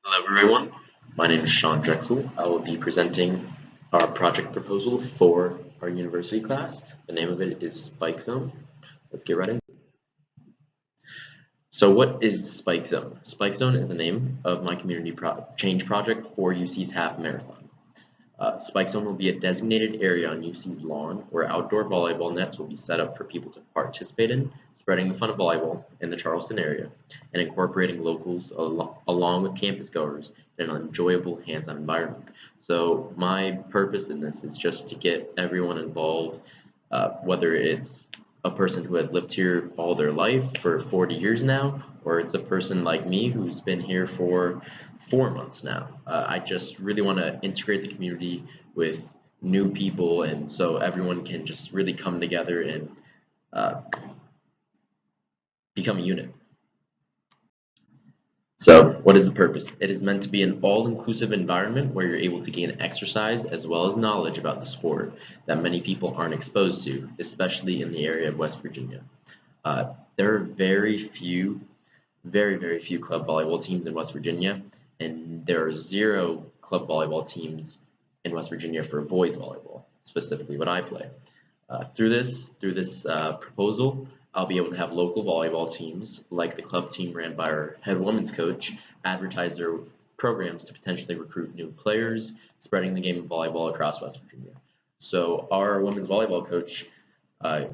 Hello everyone, my name is Sean Drexel. I will be presenting our project proposal for our university class. The name of it is Spike Zone. Let's get right into it. So what is Spike Zone? Spike Zone is the name of my community change project for UC's half marathon. Spike Zone will be a designated area on UC's lawn where outdoor volleyball nets will be set up for people to participate in, spreading the fun of volleyball in the Charleston area and incorporating locals along with campus goers in an enjoyable hands-on environment. So my purpose in this is just to get everyone involved, whether it's a person who has lived here all their life for 40 years now, or it's a person like me who's been here for 4 months now. I just really want to integrate the community with new people, and so everyone can just really come together and uh, become a unit. So, what is the purpose? It is meant to be an all-inclusive environment where you're able to gain exercise as well as knowledge about the sport that many people aren't exposed to, especially in the area of West Virginia. There are very few club volleyball teams in West Virginia, and there are zero club volleyball teams in West Virginia for boys volleyball, specifically what I play. Through this proposal, I'll be able to have local volleyball teams, like the club team ran by our head women's coach, advertise their programs to potentially recruit new players, spreading the game of volleyball across West Virginia. So our women's volleyball coach uh,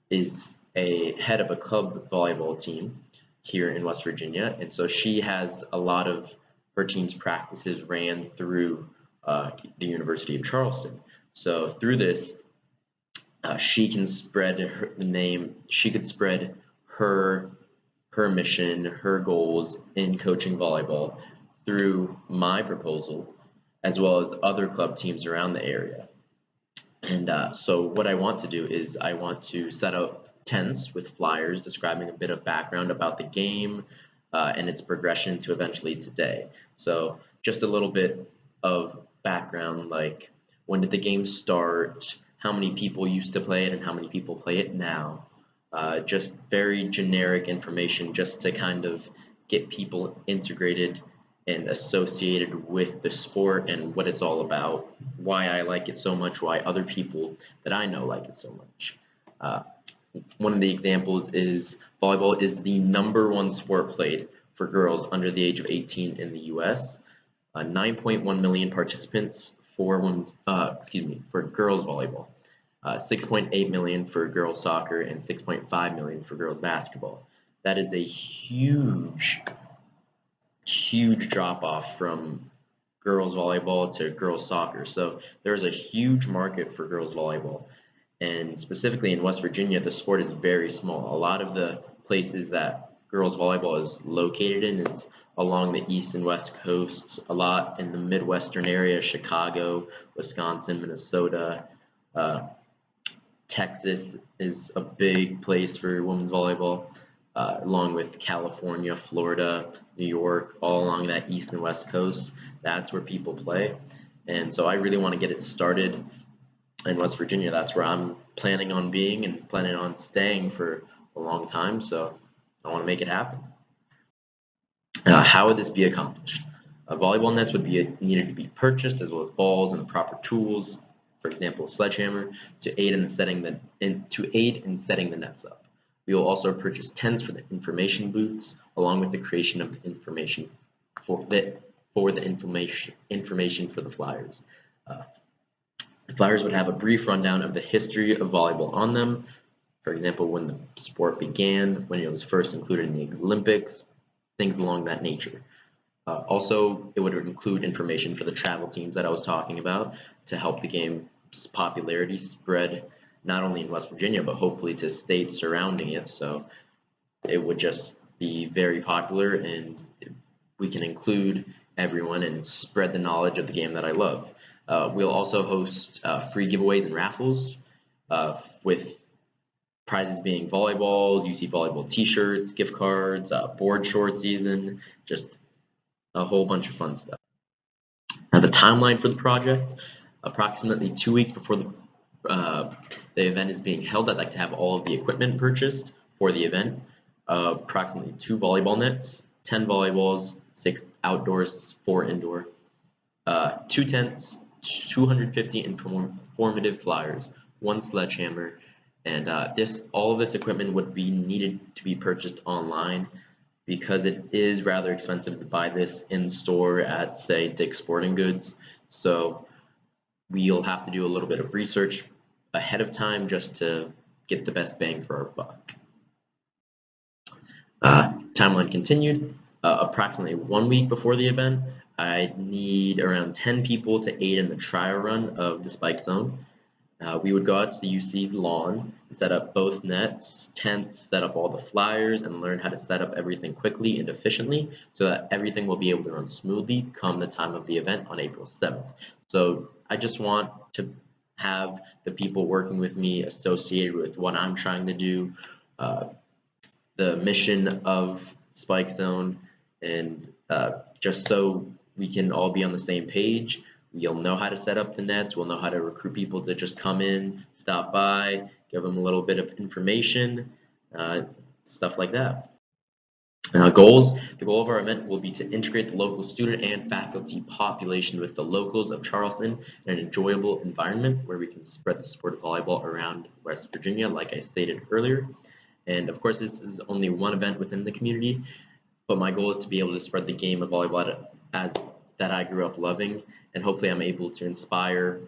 is a head of a club volleyball team here in West Virginia, and so she has a lot of her team's practices ran through the University of Charleston. So through this, she can spread the name. She could spread her her mission, her goals in coaching volleyball through my proposal, as well as other club teams around the area. And so what I want to do is I want to set up tents with flyers describing a bit of background about the game and its progression to eventually today. So just a little bit of background, like when did the game start, how many people used to play it and how many people play it now. Just very generic information just to kind of get people integrated and associated with the sport and what it's all about, why I like it so much, why other people that I know like it so much. Uh, One of the examples is volleyball is the #1 sport played for girls under the age of 18 in the U.S. 9.1 million participants for for girls volleyball, 6.8 million for girls soccer, and 6.5 million for girls basketball. That is a huge drop off from girls volleyball to girls soccer. So there's a huge market for girls volleyball. And specifically in West Virginia, the sport is very small. A lot of the places that girls volleyball is located in is along the east and west coasts, a lot in the Midwestern area, Chicago, Wisconsin, Minnesota, uh, Texas is a big place for women's volleyball, along with California, Florida, New York, all along that east and west coast. That's where people play. And so I really want to get it started in West Virginia. That's where I'm planning on being and planning on staying for a long time. So I want to make it happen. How would this be accomplished? Volleyball nets would be needed to be purchased, as well as balls and the proper tools, for example, a sledgehammer, to aid in setting the nets up. We will also purchase tents for the information booths, along with the creation of information for the information for the flyers. Uh, the flyers would have a brief rundown of the history of volleyball on them, for example, when the sport began, when it was first included in the Olympics, things along that nature. Also, it would include information for the travel teams that I was talking about to help the game's popularity spread not only in West Virginia, but hopefully to states surrounding it. So it would just be very popular and we can include everyone and spread the knowledge of the game that I love. We'll also host free giveaways and raffles with prizes being volleyballs, UC volleyball t-shirts, gift cards, board shorts even, just a whole bunch of fun stuff. Now the timeline for the project, approximately 2 weeks before the event is being held, I'd like to have all of the equipment purchased for the event, approximately 2 volleyball nets, 10 volleyballs, 6 outdoors, 4 indoor, 2 tents, 250 informative flyers, 1 sledgehammer, and all of this equipment would be needed to be purchased online because it is rather expensive to buy this in store at, say, Dick's Sporting Goods. So we'll have to do a little bit of research ahead of time just to get the best bang for our buck. Timeline continued. Approximately 1 week before the event, I need around 10 people to aid in the trial run of the spike zone. We would go out to the UC's lawn and set up both nets, tents, set up all the flyers, and learn how to set up everything quickly and efficiently so that everything will be able to run smoothly come the time of the event on April 7th. So I just want to have the people working with me associated with what I'm trying to do, the mission of Spike Zone, and just so we can all be on the same page. We'll know how to set up the nets. We'll know how to recruit people to just come in, stop by, give them a little bit of information, stuff like that. Goals. The goal of our event will be to integrate the local student and faculty population with the locals of Charleston in an enjoyable environment where we can spread the sport of volleyball around West Virginia, like I stated earlier. And of course, this is only one event within the community, but my goal is to be able to spread the game of volleyball that I grew up loving, and hopefully I'm able to inspire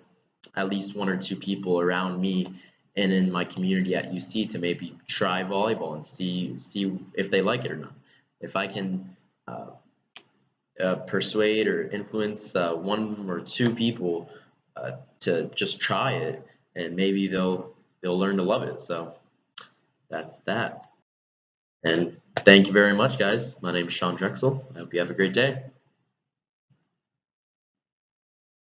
at least 1 or 2 people around me and in my community at UC to maybe try volleyball and see if they like it or not. If I can persuade or influence 1 or 2 people to just try it, and maybe they'll learn to love it. So that's that. And thank you very much, guys. My name is Sean Drexl. I hope you have a great day.